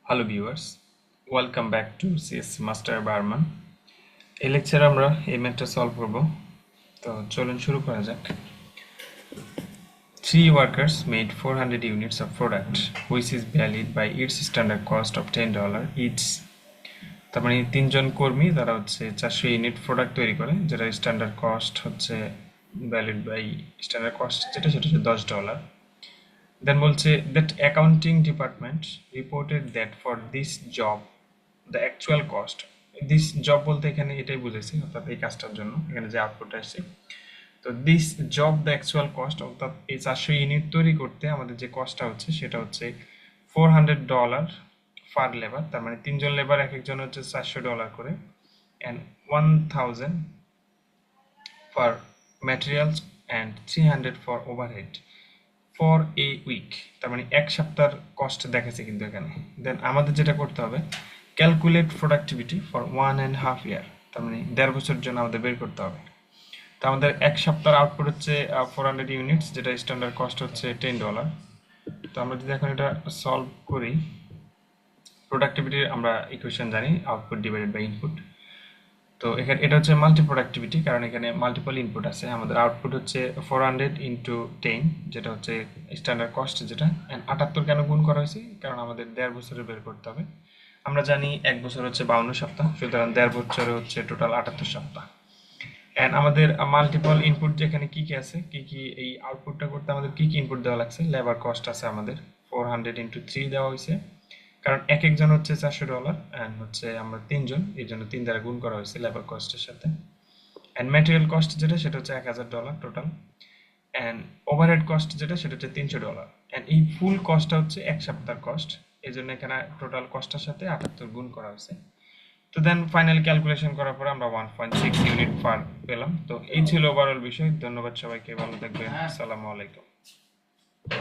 Hello viewers, welcome back to CS Master Arman. এই লেকচারে আমরা এই ম্যাথটা সলভ করব। তো চলুন শুরু করা যাক। Three workers made 400 units of product which is valued by its standard cost of $10 each. তার মানে তিনজন কর্মী তারা হচ্ছে 400 ইউনিট প্রোডাক্ট তৈরি করে যেটা স্ট্যান্ডার্ড কস্ট হচ্ছে ভ্যালিড বাই স্ট্যান্ডার্ড কস্ট যেটা সেটা হচ্ছে $10. Then বলছে that accounting department reported that for this job the actual cost this job বলতে এখানে এটাই বুঝাইছে অর্থাৎ এই কাজটার জন্য এখানে যে আউটপুট আসছে তো this job the actual cost অর্থাৎ এই 400 ইউনিট তৈরি করতে আমাদের যে কস্টটা হচ্ছে সেটা হচ্ছে $400 পার লেবার তার মানে তিনজন লেবার এক একজন হচ্ছে $400 করে and 1000 for materials and 300 for overhead for a week তার মানে এক সপ্তাহের কস্ট দেখাচ্ছে কিন্তু এখানে দেন আমাদের যেটা করতে হবে ক্যালকুলেট প্রোডাক্টিভিটি ফর 1.5 ইয়ার তার মানে 1.5 বছরের জন্য আমাদের বের করতে হবে তো আমাদের এক সপ্তাহের আউটপুট হচ্ছে 400 ইউনিটস যেটা স্ট্যান্ডার্ড কস্ট হচ্ছে $10 তো আমরা যদি এখন এটা সলভ করি প্রোডাক্টিভিটির আমরা ইকুয়েশন জানি আউটপুট ডিভাইডেড বাই ইনপুট তো এখানে এটা হচ্ছে মাল্টি প্রোডাক্টিভিটি কারণ এখানে মাল্টিপল ইনপুট আছে আমাদের আউটপুট হচ্ছে 400 ইনটু 10 যেটা হচ্ছে স্ট্যান্ডার্ড কস্ট যেটা এন্ড 78 কেন গুণ করা হয়েছে কারণ আমাদের 1.5 বছরে বের করতে হবে আমরা জানি এক বছর হচ্ছে 52 সপ্তাহ সুতরাং 1.5 বছরে হচ্ছে টোটাল 78 সপ্তাহ এন্ড আমাদের মাল্টিপল ইনপুট যেখানে কি কি আছে কি কি এই আউটপুটটা করতে আমাদের কি কি ইনপুট দেওয়া লাগছে লেবার কস্ট আছে আমাদের 400 ইনটু 3 দেওয়া হয়েছে কারণ এক একজন হচ্ছে $400 এন্ড হচ্ছে আমরা তিনজন এই জন্য 3 দ্বারা গুণ করা হয়েছে লেবার কস্টের সাথে এন্ড ম্যাটেরিয়াল কস্ট যেটা সেটা হচ্ছে $1000 টোটাল এন্ড ওভারহেড কস্ট যেটা সেটা হচ্ছে $300 এন্ড এই ফুল কস্টটা হচ্ছে এক সপ্তাহের কস্ট এই জন্য এখানে টোটাল কস্টের সাথে 78 গুণ করা হয়েছে তো দেন ফাইনাল ক্যালকুলেশন করার পর আমরা 1.6 ইউনিট পার পেলাম তো এই ছিল ওভারঅল বিষয় ধন্যবাদ সবাইকে ভালো থাকবেন আসসালামু আলাইকুম